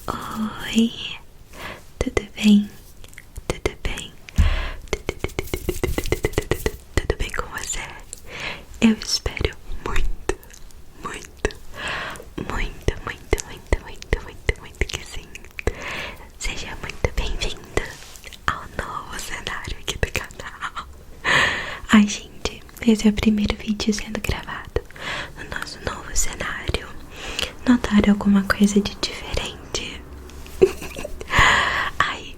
Oi, tudo bem? Tudo bem? Tudo bem com você? Eu espero muito, muito, muito, muito, muito, muito, muito, muito que sim. Seja muito bem-vindo ao novo cenário aqui do canal. Ai, gente, esse é o primeiro vídeo sendo gravado no nosso novo cenário. Notaram alguma coisa de diferente? Ai,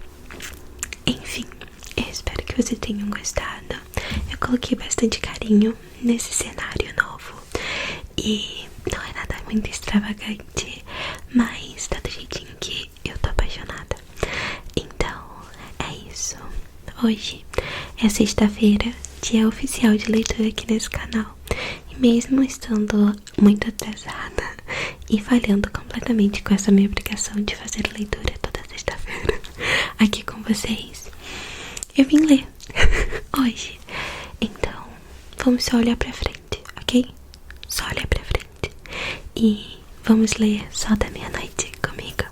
enfim, eu espero que vocês tenham gostado. Eu coloquei bastante carinho nesse cenário novo e não é nada muito extravagante, mas tá do jeitinho que eu tô apaixonada. Então, é isso. Hoje é sexta-feira, dia oficial de leitura aqui nesse canal. E mesmo estando muito atrasada e falhando completamente com essa minha obrigação de fazer leitura toda sexta-feira aqui com vocês, eu vim ler hoje. Então, vamos só olhar pra frente, ok? Só olhar pra frente e vamos ler Só da Meia-Noite comigo,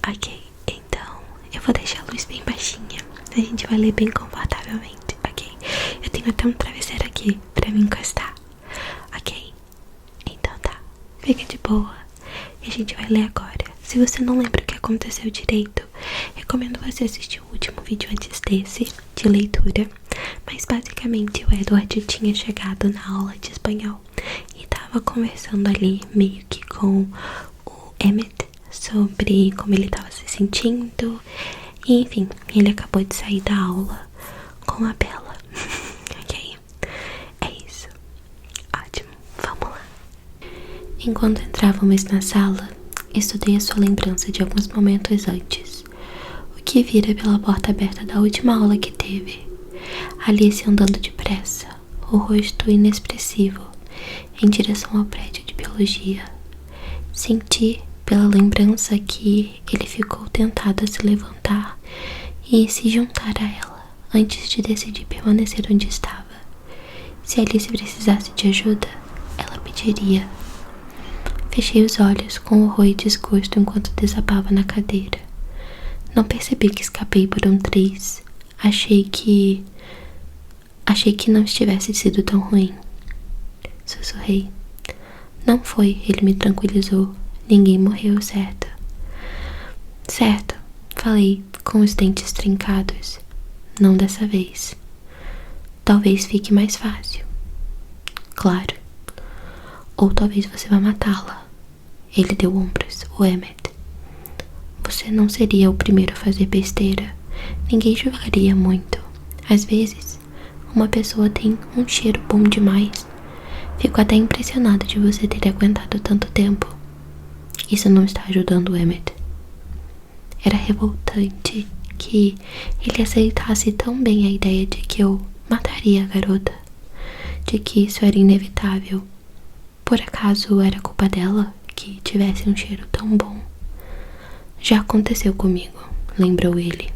ok? Então, eu vou deixar a luz bem baixinha. A gente vai ler bem confortavelmente, ok? Eu tenho até um travesseiro aqui pra me encostar, ok? Então tá, fica de boa e a gente vai ler agora. Se você não lembra o que aconteceu direito, recomendo você assistir o último vídeo antes desse, de leitura. Mas basicamente o Edward tinha chegado na aula de espanhol e tava conversando ali meio que com o Emmett sobre como ele tava se sentindo. E enfim, ele acabou de sair da aula com a Bella. Ok? É isso. Ótimo, vamos lá. Enquanto entrávamos na sala, estudei a sua lembrança de alguns momentos antes. O que vira pela porta aberta da última aula que teve. Alice andando depressa, o rosto inexpressivo, em direção ao prédio de biologia. Senti pela lembrança que ele ficou tentado a se levantar e se juntar a ela, antes de decidir permanecer onde estava. Se Alice precisasse de ajuda, ela pediria. Fechei os olhos com horror e desgosto enquanto desabava na cadeira. Não percebi que escapei por um triz. Achei que não estivesse sido tão ruim. Sussurrei. Não foi, ele me tranquilizou. Ninguém morreu, certo? Certo, falei com os dentes trincados. Não dessa vez. Talvez fique mais fácil. Claro. Ou talvez você vá matá-la. Ele deu ombros, o Emmett. Você não seria o primeiro a fazer besteira. Ninguém julgaria muito. Às vezes, uma pessoa tem um cheiro bom demais. Fico até impressionado de você ter aguentado tanto tempo. Isso não está ajudando o Emmett. Era revoltante que ele aceitasse tão bem a ideia de que eu mataria a garota. De que isso era inevitável. Por acaso era culpa dela que tivesse um cheiro tão bom? Já aconteceu comigo, lembrou ele,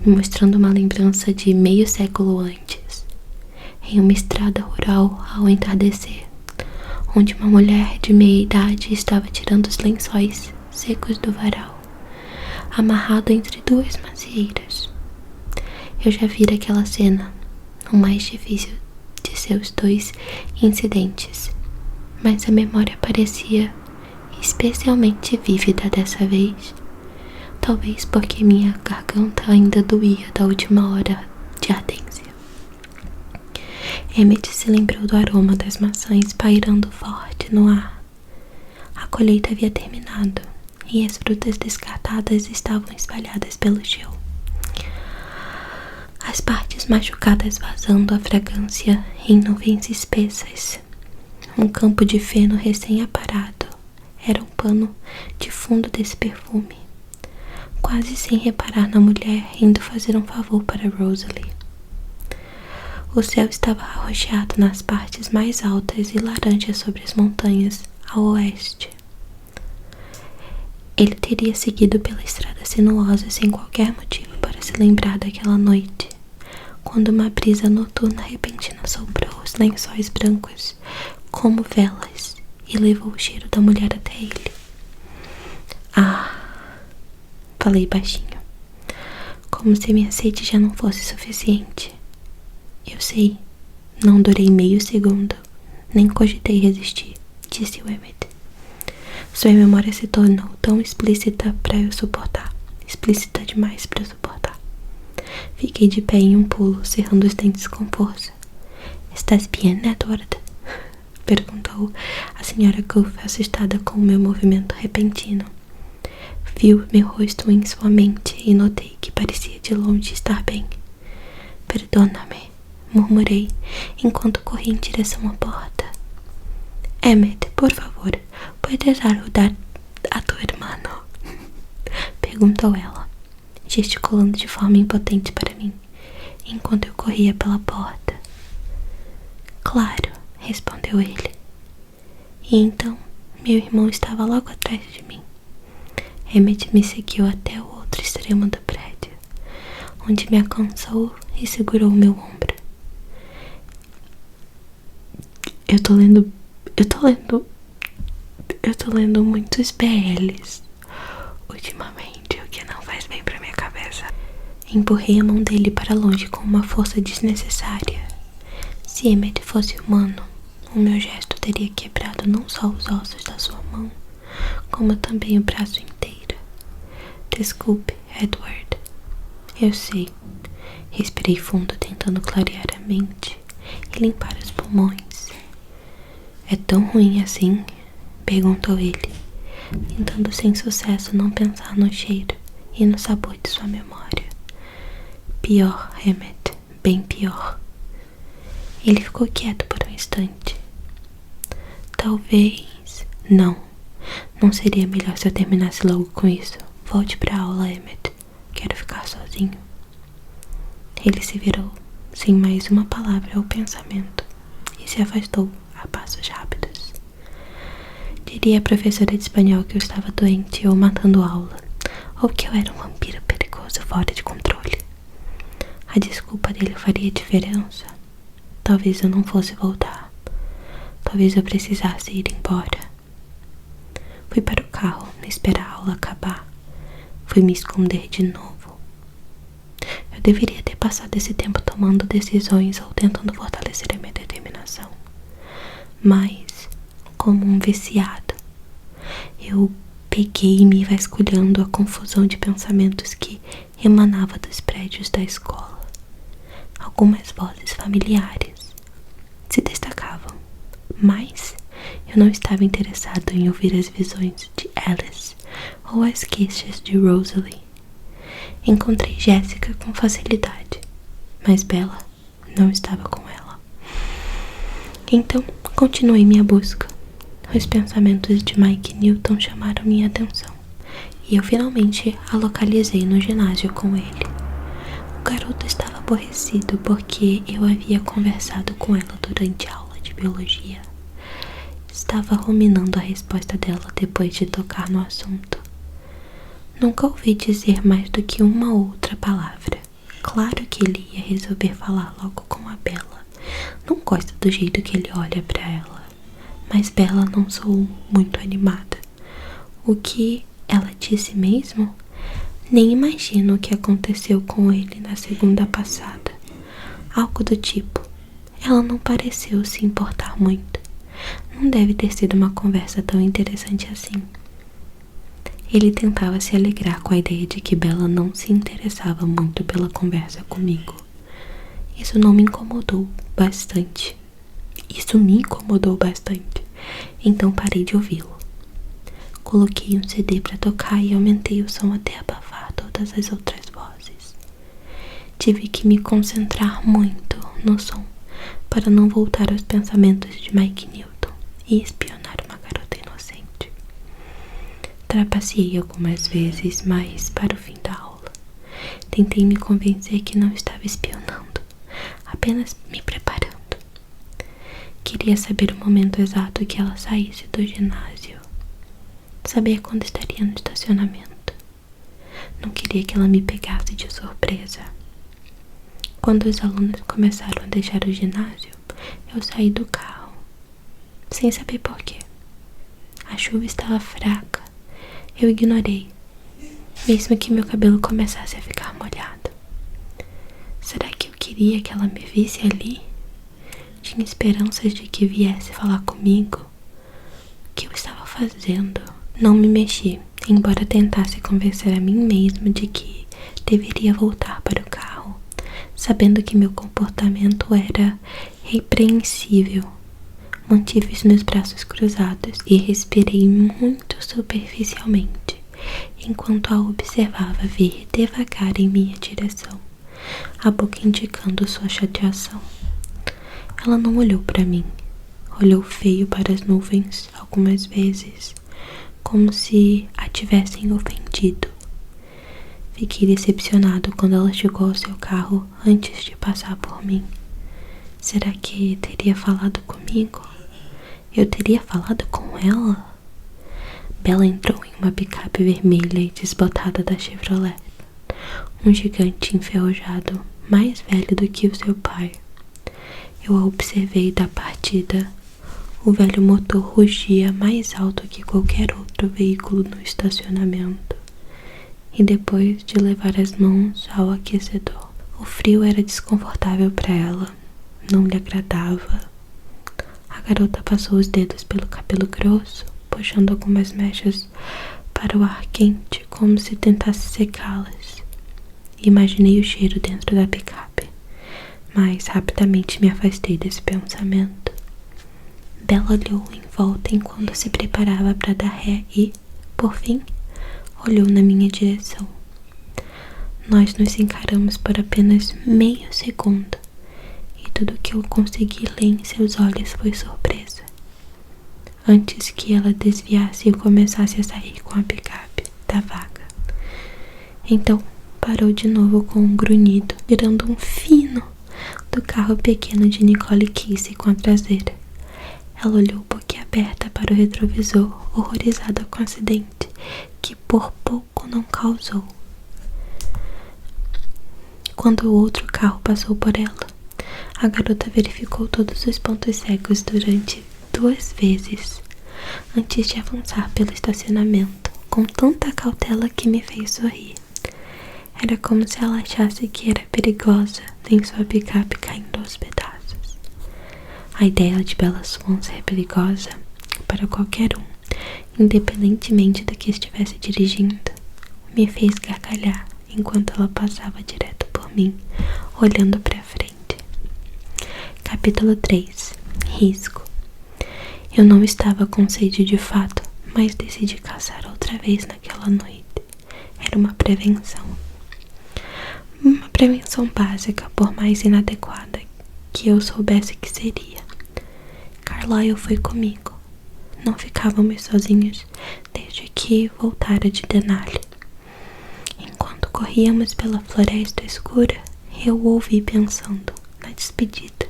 me mostrando uma lembrança de meio século antes, em uma estrada rural ao entardecer, onde uma mulher de meia idade estava tirando os lençóis secos do varal, amarrado entre duas macieiras. Eu já vira aquela cena, o mais difícil de seus dois incidentes, mas a memória parecia especialmente vívida dessa vez. Talvez porque minha garganta ainda doía da última hora de ardência. Emmett se lembrou do aroma das maçãs pairando forte no ar. A colheita havia terminado e as frutas descartadas estavam espalhadas pelo chão. As partes machucadas vazando a fragrância em nuvens espessas. Um campo de feno recém-aparado era um pano de fundo desse perfume. Quase sem reparar na mulher indo fazer um favor para Rosalie. O céu estava arroxeado nas partes mais altas e laranja sobre as montanhas ao oeste. Ele teria seguido pela estrada sinuosa sem qualquer motivo para se lembrar daquela noite, quando uma brisa noturna repentina soprou os lençóis brancos como velas e levou o cheiro da mulher até ele. Ah, falei baixinho, como se minha sede já não fosse suficiente. Eu sei, não durei meio segundo, nem cogitei resistir, disse o Emmett. Sua memória se tornou tão explícita para eu suportar, explícita demais para eu suportar. Fiquei de pé em um pulo, cerrando os dentes com força. Estás bem, Edward? Perguntou a senhora Goof, assustada com o meu movimento repentino. Viu meu rosto em sua mente e notei que parecia de longe estar bem. Perdona-me, murmurei, enquanto corri em direção à porta. Emmett, por favor, puedes ajudar a tu hermano? Perguntou ela, gesticulando de forma impotente para mim, enquanto eu corria pela porta. Claro, respondeu ele. E então, meu irmão estava logo atrás de mim. Emmett me seguiu até o outro extremo do prédio, onde me alcançou e segurou meu ombro. Eu tô lendo muitos BLs ultimamente, o que não faz bem pra minha cabeça. Empurrei a mão dele para longe com uma força desnecessária. Se Emmett fosse humano, o meu gesto teria quebrado não só os ossos da sua mão, como também o braço inteiro. Desculpe, Edward. Eu sei. Respirei fundo, tentando clarear a mente e limpar os pulmões. É tão ruim assim? Perguntou ele, tentando sem sucesso não pensar no cheiro e no sabor de sua memória. Pior, Emmett, bem pior. Ele ficou quieto por um instante. Talvez... Não seria melhor se eu terminasse logo com isso. Volte pra aula, Emmett. Quero ficar sozinho. Ele se virou, sem mais uma palavra ou pensamento, e se afastou a passos rápidos. Diria à professora de espanhol que eu estava doente ou matando aula, ou que eu era um vampiro perigoso fora de controle. A desculpa dele faria diferença. Talvez eu não fosse voltar. Talvez eu precisasse ir embora. Fui para o carro, esperar a aula acabar. Fui me esconder de novo. Eu deveria ter passado esse tempo tomando decisões ou tentando fortalecer a minha determinação. Mas, como um viciado, eu peguei me vasculhando a confusão de pensamentos que emanava dos prédios da escola. Algumas vozes familiares se destacavam, mas eu não estava interessado em ouvir as visões de Alice ou as queixas de Rosalie. Encontrei Jéssica com facilidade, mas Bella não estava com ela. Então, continuei minha busca. Os pensamentos de Mike Newton chamaram minha atenção, e eu finalmente a localizei no ginásio com ele. O garoto estava aborrecido porque eu havia conversado com ela durante a aula de biologia. Estava ruminando a resposta dela depois de tocar no assunto. Nunca ouvi dizer mais do que uma outra palavra. Claro que ele ia resolver falar logo com a Bella. Não gosto do jeito que ele olha pra ela. Mas Bella não soou muito animada. O que ela disse mesmo? Nem imagino o que aconteceu com ele na segunda passada. Algo do tipo. Ela não pareceu se importar muito. Não deve ter sido uma conversa tão interessante assim. Ele tentava se alegrar com a ideia de que Bella não se interessava muito pela conversa comigo. Isso me incomodou bastante. Então parei de ouvi-lo. Coloquei um CD para tocar e aumentei o som até abafar todas as outras vozes. Tive que me concentrar muito no som para não voltar aos pensamentos de Mike Newton e espionar uma garota inocente. Trapaceei algumas vezes, mas para o fim da aula tentei me convencer que não estava espionando, apenas me preparando. Queria saber o momento exato que ela saísse do ginásio, saber quando estaria no estacionamento. Não queria que ela me pegasse de surpresa. Quando os alunos começaram a deixar o ginásio, eu saí do carro, sem saber porquê. A chuva estava fraca. Eu ignorei. mesmo que meu cabelo começasse a ficar molhado. Será que eu queria que ela me visse ali? Tinha esperanças de que viesse falar comigo. O que eu estava fazendo? Não me mexi, embora tentasse convencer a mim mesma de que deveria voltar para o carro, sabendo que meu comportamento era repreensível. Mantive os meus braços cruzados e respirei muito superficialmente, enquanto a observava vir devagar em minha direção, a boca indicando sua chateação. Ela não olhou para mim, olhou feio para as nuvens algumas vezes, como se a tivessem ofendido. Fiquei decepcionado quando ela chegou ao seu carro antes de passar por mim. Será que teria falado comigo? Eu teria falado com ela? Bella entrou em uma picape vermelha e desbotada da Chevrolet. Um gigante enferrujado, mais velho do que o seu pai. Eu a observei da partida. O velho motor rugia mais alto que qualquer outro veículo no estacionamento. E depois de levar as mãos ao aquecedor, o frio era desconfortável para ela. Não lhe agradava. A garota passou os dedos pelo cabelo grosso, puxando algumas mechas para o ar quente, como se tentasse secá-las. Imaginei o cheiro dentro da picape, mas rapidamente me afastei desse pensamento. Bella olhou em volta enquanto se preparava para dar ré e, por fim, olhou na minha direção. Nós nos encaramos por apenas meio segundo, e tudo que eu consegui ler em seus olhos foi surpresa. Antes que ela desviasse e começasse a sair com a picape da vaga. Então parou de novo com um grunhido, virando um fino do carro pequeno de Nicole Casey com a traseira. Ela olhou boquiaberta para o retrovisor, horrorizada com o acidente, que por pouco não causou. Quando o outro carro passou por ela, a garota verificou todos os pontos cegos durante 2 vezes, antes de avançar pelo estacionamento, com tanta cautela que me fez sorrir. Era como se ela achasse que era perigosa em sua picape caindo aos pedaços. A ideia de Bella Swan ser perigosa para qualquer um, independentemente do que estivesse dirigindo, me fez gargalhar enquanto ela passava direto por mim, olhando para frente. Capítulo 3. Risco. Eu não estava com sede de fato, mas decidi caçar outra vez naquela noite. Era uma prevenção. Uma prevenção básica, por mais inadequada que eu soubesse que seria. Carlyle foi comigo. Não ficávamos sozinhos desde que voltara de Denali. Enquanto corríamos pela floresta escura, eu o ouvi pensando na despedida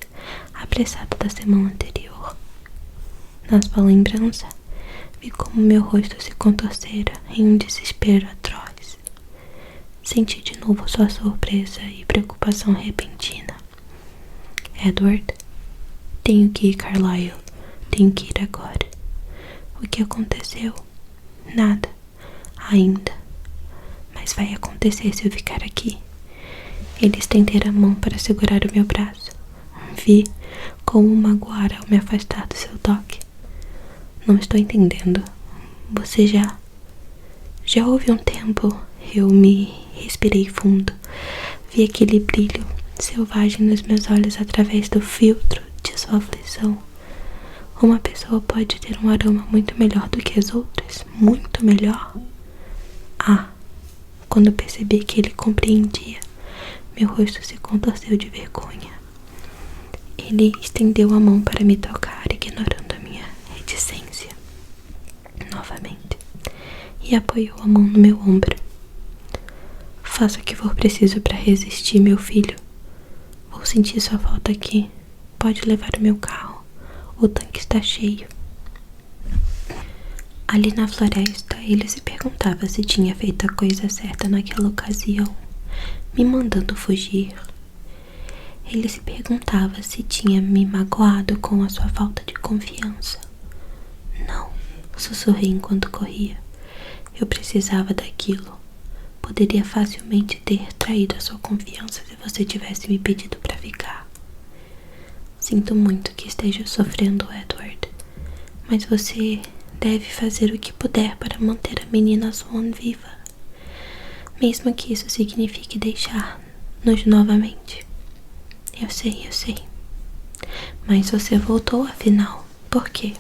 apressada da semana anterior. Na sua lembrança, vi como meu rosto se contorcera em um desespero atroz. Senti de novo sua surpresa e preocupação repentina. Edward, tenho que ir, Carlyle. Tenho que ir agora. O que aconteceu? Nada. Ainda. Mas vai acontecer se eu ficar aqui. Ele estendera a mão para segurar o meu braço. Vi como magoara ao me afastar do seu toque. Não estou entendendo. Você já houve um tempo. Eu me respirei fundo. Vi aquele brilho selvagem nos meus olhos através do filtro de sua aflição. Uma pessoa pode ter um aroma muito melhor do que as outras. Muito melhor. Quando percebi que ele compreendia, meu rosto se contorceu de vergonha. Ele estendeu a mão para me tocar, ignorando a minha reticência novamente, e apoiou a mão no meu ombro. Faça o que for preciso para resistir, meu filho. Vou sentir sua falta aqui. Pode levar o meu carro. O tanque está cheio. Ali na floresta, ele se perguntava se tinha feito a coisa certa naquela ocasião, me mandando fugir. Ele se perguntava se tinha me magoado com a sua falta de confiança. Não, sussurrei enquanto corria. Eu precisava daquilo. poderia facilmente ter traído a sua confiança se você tivesse me pedido pra ficar. Sinto muito que esteja sofrendo, Edward, mas você deve fazer o que puder para manter a menina Swan viva, mesmo que isso signifique deixar-nos novamente. Eu sei. Mas você voltou afinal. Por quê?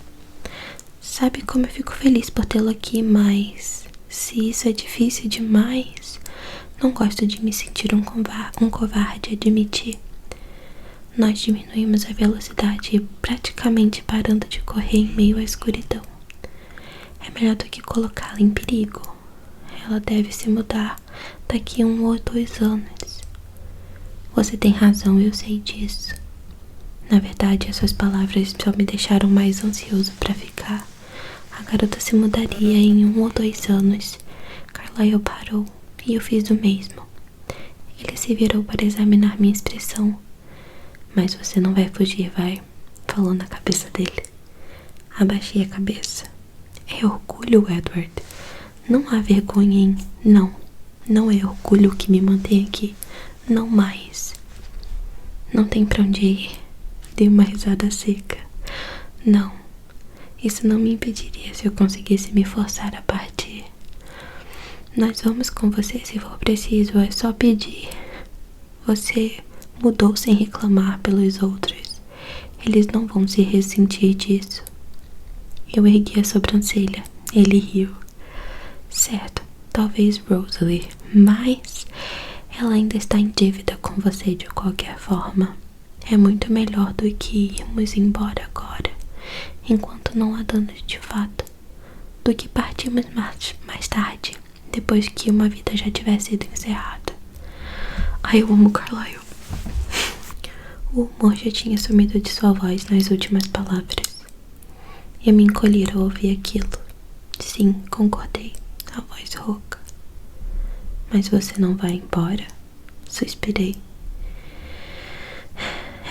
Sabe como eu fico feliz por tê-lo aqui, mas se isso é difícil demais, não gosto de me sentir um covarde a admitir. Nós diminuímos a velocidade, praticamente parando de correr em meio à escuridão. É melhor do que colocá-la em perigo. Ela deve se mudar daqui a 1 ou 2 anos. Você tem razão, eu sei disso. Na verdade, essas palavras só me deixaram mais ansioso para ficar. A garota se mudaria em 1 ou 2 anos. Carlyle parou e eu fiz o mesmo. Ele se virou para examinar minha expressão. Mas você não vai fugir, vai? Falou na cabeça dele. Abaixei a cabeça. É orgulho, Edward. Não há vergonha em... Não é orgulho que me mantém aqui. Não mais. Não tem pra onde ir. Dei uma risada seca. Não. Isso não me impediria se eu conseguisse me forçar a partir. Nós vamos com você se for preciso, é só pedir. Você mudou sem reclamar pelos outros. Eles não vão se ressentir disso. Eu ergui a sobrancelha. Ele riu. Certo, talvez Rosalie, mas ela ainda está em dívida com você de qualquer forma. É muito melhor do que irmos embora agora, enquanto não há danos de fato, do que partirmos mais tarde, depois que uma vida já tiver sido encerrada. Ai, eu amo Carlyle. O humor já tinha sumido de sua voz nas últimas palavras. Eu me encolhi ao ouvir aquilo. Sim, concordei, a voz rouca. Mas você não vai embora? Suspirei.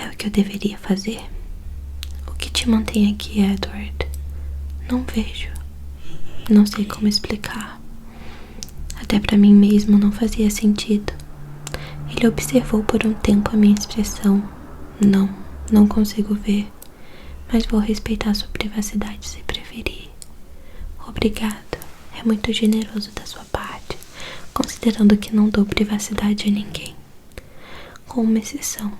É o que eu deveria fazer. O que te mantém aqui, Edward? Não vejo. Não sei como explicar. Até pra mim mesmo não fazia sentido. Ele observou por um tempo a minha expressão. Não consigo ver. Mas vou respeitar sua privacidade se preferir. Obrigada. É muito generoso da sua parte, considerando que não dou privacidade a ninguém. Com uma exceção.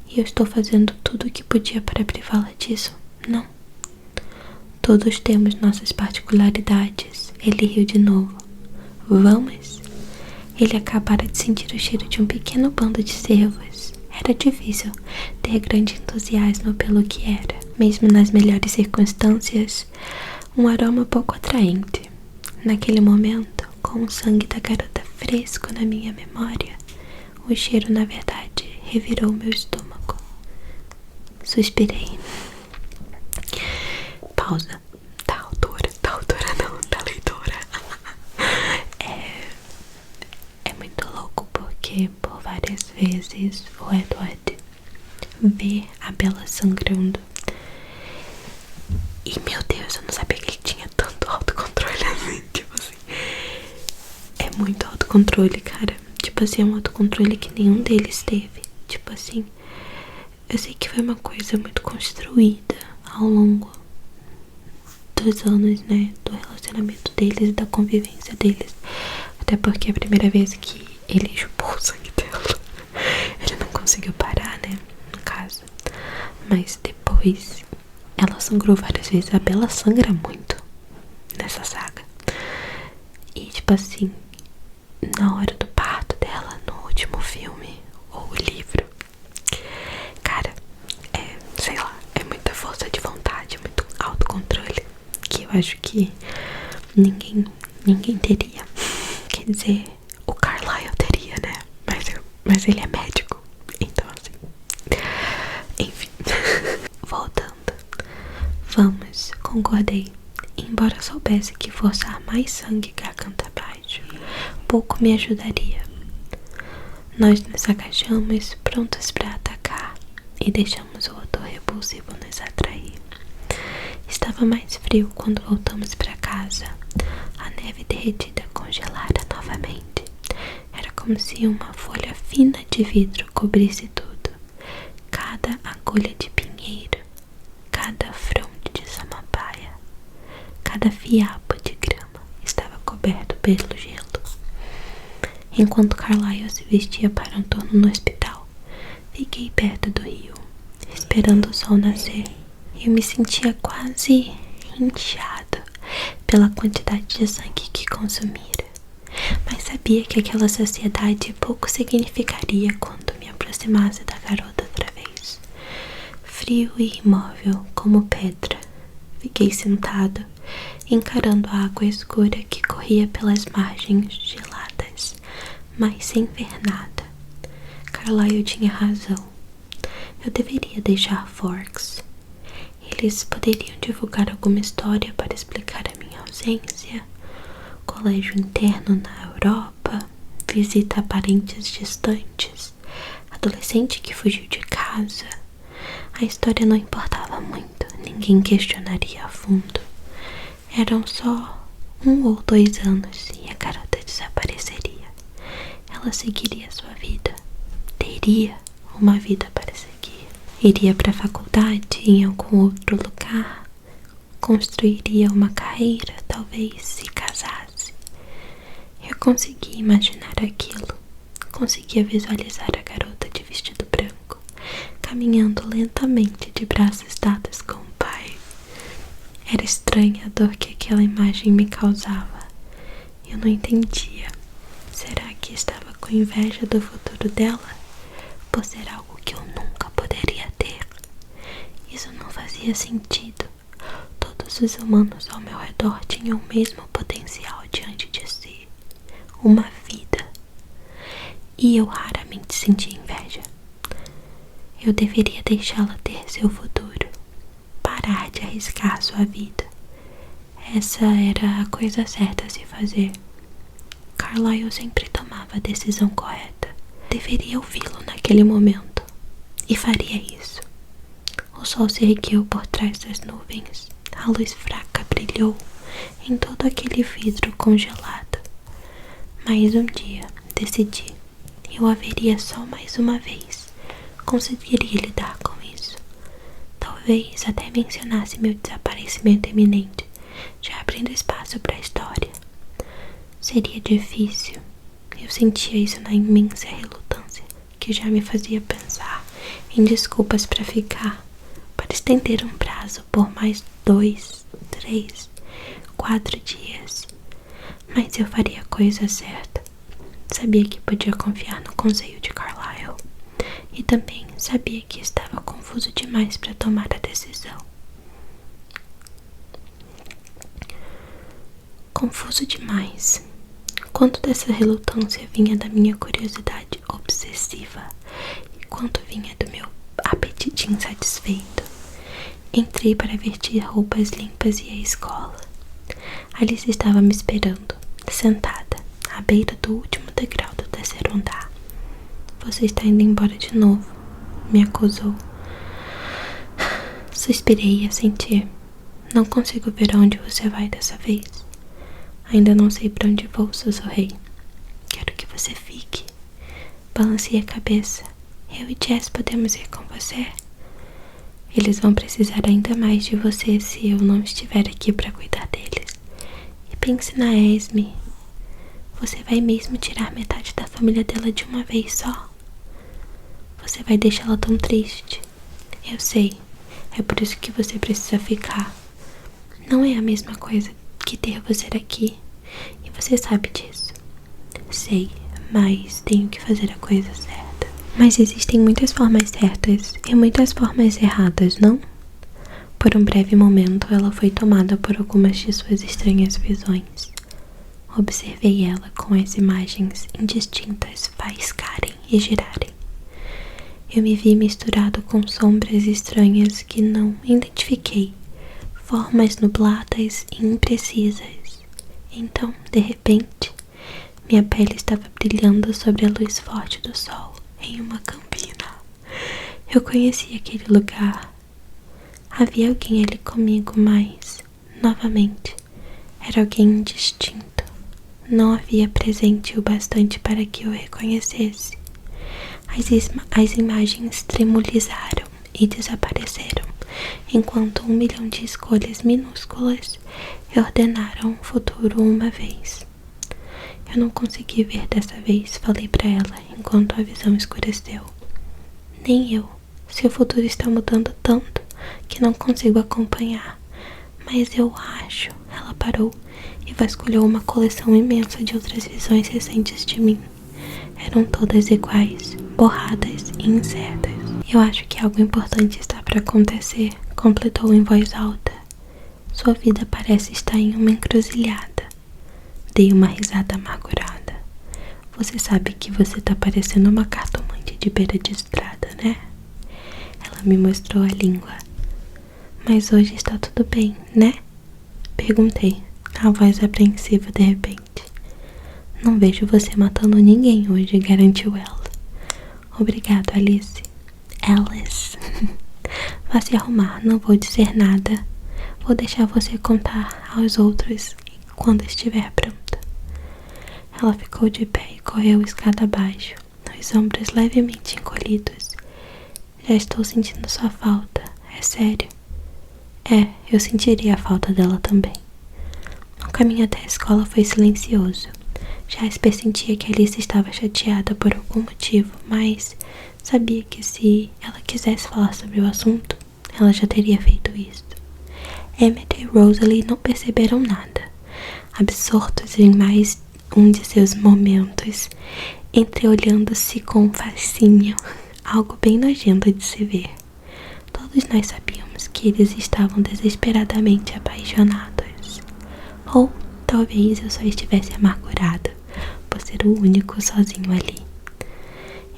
E eu estou fazendo tudo o que podia para privá-la disso, não? Todos temos nossas particularidades. Ele riu de novo. Vamos? Ele acabara de sentir o cheiro de um pequeno bando de cervos. Era difícil ter grande entusiasmo pelo que era, mesmo nas melhores circunstâncias, um aroma pouco atraente. Naquele momento, com o sangue da garota fresco na minha memória, o cheiro, na verdade, revirou meu estômago. Suspirei. Pausa. Da autora não, da leitora. É muito louco porque por várias vezes o Edward vê a Bella sangrando. E meu Deus, eu não sabia que ele tinha tanto autocontrole assim. Tipo assim, é muito autocontrole, cara. Tipo assim, é um autocontrole que nenhum deles teve. Tipo assim, eu sei que foi uma coisa muito construída ao longo dos anos, né, do relacionamento deles e da convivência deles. Até porque a primeira vez que ele chupou o sangue dela, ele não conseguiu parar, né, no caso. Mas depois ela sangrou várias vezes. A Bella sangra muito nessa saga. E tipo assim, na hora do parto dela, no último filme ou livro, cara, sei lá, é muita força de vontade, muito autocontrole, que eu acho que ninguém teria. Quer dizer, o Carlyle teria, né? Mas ele é médico, então assim, enfim. Voltando. Vamos, concordei. Embora soubesse que forçar mais sangue garganta abaixo pouco me ajudaria. Nós nos agachamos, prontos para atacar, e deixamos o odor repulsivo nos atrair. Estava mais frio quando voltamos para casa. A neve derretida congelara novamente. como se uma folha fina de vidro cobrisse tudo. Cada agulha de pinheiro, cada fronde de samambaia, cada fiapo de grama estava coberto pelo gelo. Enquanto Carlyle se vestia para um turno no hospital, fiquei perto do rio, esperando o sol nascer. Eu me sentia quase inchado pela quantidade de sangue que consumira, mas sabia que aquela saciedade pouco significaria quando me aproximasse da garota outra vez. Frio e imóvel como pedra, fiquei sentado, encarando a água escura que corria pelas margens geladas, mas sem ver nada. Carlyle tinha razão. Eu deveria deixar Forks. Eles poderiam divulgar alguma história para explicar a minha ausência. Colégio interno na Europa, visita a parentes distantes, adolescente que fugiu de casa. A história não importava muito, ninguém questionaria a fundo. Eram só 1 ou 2 anos e a garota desapareceria. Ela seguiria sua vida, teria uma vida para seguir. Iria para a faculdade em algum outro lugar, construiria uma carreira, talvez se casasse. Eu conseguia imaginar aquilo, conseguia visualizar a garota de vestido branco, caminhando lentamente de braços dados com o pai. Era estranha a dor que aquela imagem me causava. Eu não entendia. Será que estava com inveja do futuro dela? Por ser algo que eu nunca poderia ter. Isso não fazia sentido. Todos os humanos ao meu redor tinham o mesmo potencial diante de si. Uma vida. E eu raramente senti inveja. Eu deveria deixá-la ter seu futuro. Parar de arriscar sua vida. Essa era a coisa certa a se fazer. Carlyle sempre tomava a decisão correta. Deveria ouvi-lo naquele momento. E faria isso. O sol se ergueu por trás das nuvens. A luz fraca brilhou em todo aquele vidro congelado. Mas um dia, decidi, eu a veria só mais uma vez. Conseguiria lidar com isso. Talvez até mencionasse meu desaparecimento iminente, já abrindo espaço para a história. Seria difícil. Eu sentia isso na imensa relutância que já me fazia pensar em desculpas para ficar, para estender um prazo por mais 2, 3, 4 dias. Mas eu faria a coisa certa. Sabia que podia confiar no conselho de Carlyle. E também sabia que estava confuso demais para tomar a decisão. Confuso demais. Quanto dessa relutância vinha da minha curiosidade obsessiva e quanto vinha do meu apetite insatisfeito. Entrei para vestir roupas limpas e ir à escola. Alice estava me esperando, sentada, à beira do último degrau do terceiro andar. Você está indo embora de novo, me acusou. Suspirei a sentir. Não consigo ver aonde você vai dessa vez. Ainda não sei para onde vou, sussurrei. Quero que você fique. Balancei a cabeça. Eu e Jess podemos ir com você? Eles vão precisar ainda mais de você se eu não estiver aqui para cuidar deles. E pense na Esme. Você vai mesmo tirar metade da família dela de uma vez só? Você vai deixá-la tão triste. Eu sei. É por isso que você precisa ficar. Não é a mesma coisa que ter você aqui. E você sabe disso. Sei, mas tenho que fazer a coisa certa. Mas existem muitas formas certas e muitas formas erradas, não? Por um breve momento, ela foi tomada por algumas de suas estranhas visões. Observei ela com as imagens indistintas faiscarem e girarem. Eu me vi misturado com sombras estranhas que não identifiquei, formas nubladas e imprecisas. Então, de repente, minha pele estava brilhando sobre a luz forte do sol em uma campina. Eu conhecia aquele lugar. Havia alguém ali comigo, mas, novamente, era alguém distinto. não havia presente o bastante para que eu reconhecesse. As imagens tremolizaram e desapareceram, enquanto 1 milhão de escolhas minúsculas ordenaram o futuro uma vez. Eu não consegui ver dessa vez, falei para ela enquanto a visão escureceu. Nem eu. Seu futuro está mudando tanto que não consigo acompanhar. Mas eu acho. Ela parou e vasculhou uma coleção imensa de outras visões recentes de mim. Eram todas iguais, borradas e incertas. Eu acho que algo importante está para acontecer, completou em voz alta. Sua vida parece estar em uma encruzilhada. Dei uma risada amargurada. Você sabe que você tá parecendo uma cartomante de beira de estrada, né? Ela me mostrou a língua. Mas hoje está tudo bem, né? Perguntei, a voz apreensiva de repente. Não vejo você matando ninguém hoje, garantiu ela. Obrigado, Alice. Alice. Vá se arrumar, não vou dizer nada. Vou deixar você contar aos outros quando estiver pronta. Ela ficou de pé e correu escada abaixo, os ombros levemente encolhidos. Já estou sentindo sua falta, é sério. Eu sentiria a falta dela também. O caminho até a escola foi silencioso. Jasper sentia que Alice estava chateada por algum motivo, mas sabia que se ela quisesse falar sobre o assunto, ela já teria feito isso. Emmett e Rosalie não perceberam nada, absortos em mais um de seus momentos, entreolhando-se com fascínio, algo bem nojento de se ver. Todos nós sabíamos que eles estavam desesperadamente apaixonados. Ou talvez eu só estivesse amargurada por ser o único sozinho ali.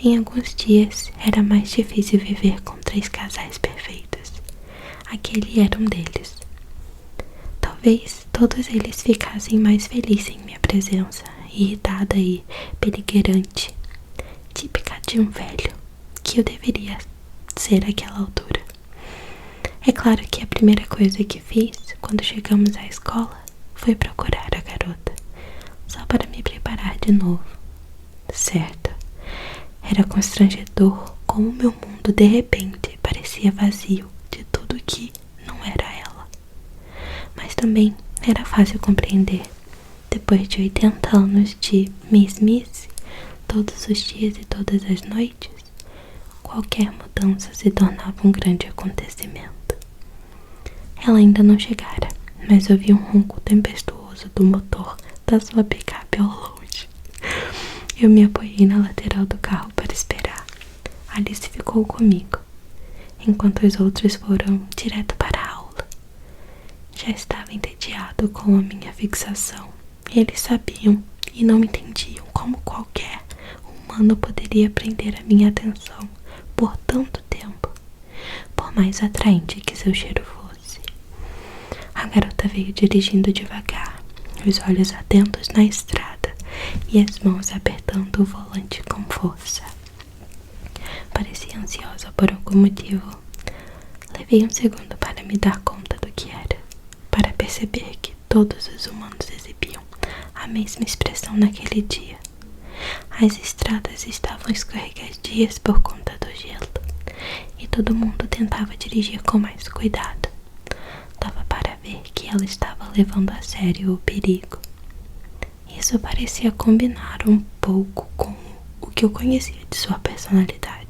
Em alguns dias era mais difícil viver com 3 casais perfeitos. Aquele era um deles. Talvez todos eles ficassem mais felizes em minha presença, irritada e beligerante, típica de um velho, que eu deveria ser àquela altura. É claro que a primeira coisa que fiz quando chegamos à escola foi procurar a garota, só para me preparar de novo. Certo, era constrangedor como meu mundo de repente parecia vazio de tudo que não era ela. Mas também era fácil compreender. Depois de 80 anos de mesmice, todos os dias e todas as noites, qualquer mudança se tornava um grande acontecimento. Ela ainda não chegara, mas ouvi um ronco tempestuoso do motor da sua picape ao longe. Eu me apoiei na lateral do carro para esperar. Alice ficou comigo, enquanto os outros foram direto para a aula. Já estava entediado com a minha fixação. Eles sabiam e não entendiam como qualquer humano poderia prender a minha atenção por tanto tempo, por mais atraente que seu cheiro fosse. A garota veio dirigindo devagar, os olhos atentos na estrada e as mãos apertando o volante com força. Parecia ansiosa por algum motivo. Levei um segundo para me dar conta do que era, para perceber que todos os humanos exibiam a mesma expressão naquele dia. As estradas estavam escorregadias por conta do gelo e todo mundo tentava dirigir com mais cuidado. Dava para ver que ela estava levando a sério o perigo. Isso parecia combinar um pouco com o que eu conhecia de sua personalidade.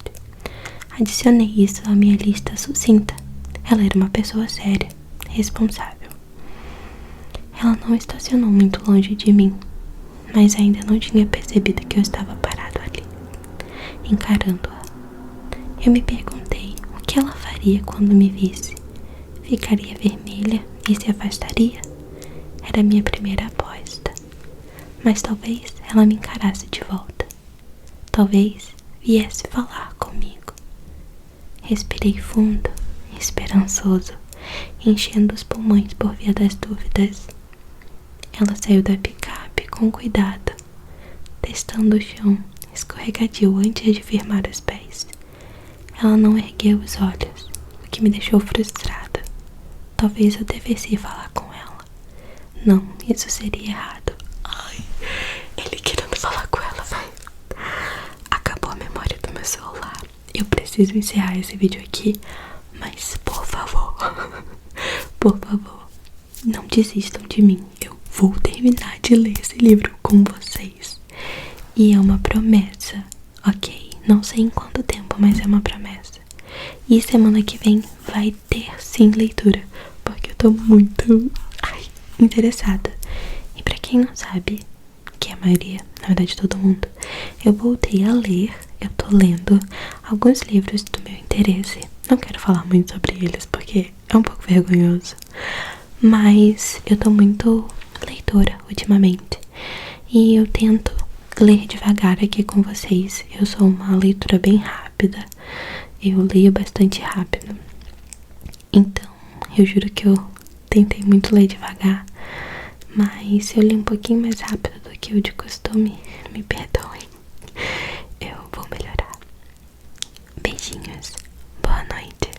Adicionei isso à minha lista sucinta. Ela era uma pessoa séria, responsável. Ela não estacionou muito longe de mim, mas ainda não tinha percebido que eu estava parado ali, encarando-a. Eu me perguntei o que ela faria quando me visse. Ficaria vermelha e se afastaria? Era a minha primeira aposta. Mas talvez ela me encarasse de volta. Talvez viesse falar comigo. Respirei fundo, esperançoso, enchendo os pulmões por via das dúvidas. Ela saiu da picape com cuidado, testando o chão escorregadio antes de firmar os pés. Ela não ergueu os olhos, o que me deixou frustrada. Talvez eu devesse falar com ela. Não, isso seria errado. Ai, preciso encerrar esse vídeo aqui. Mas, por favor, por favor, não desistam de mim. Eu vou terminar de ler esse livro com vocês. E é uma promessa, ok? Não sei em quanto tempo, mas é uma promessa. E semana que vem vai ter sim leitura, porque eu tô muito interessada. E pra quem não sabe, que é a maioria, na verdade todo mundo, eu voltei a ler. Eu tô lendo alguns livros do meu interesse. Não quero falar muito sobre eles porque é um pouco vergonhoso, mas eu tô muito leitora ultimamente. E eu tento ler devagar aqui com vocês. Eu sou uma leitura bem rápida. Eu leio bastante rápido. Então, eu juro que eu tentei muito ler devagar, mas se eu li um pouquinho mais rápido do que o de costume, me perdoem. Eu vou melhorar. Beijinhos. Boa noite.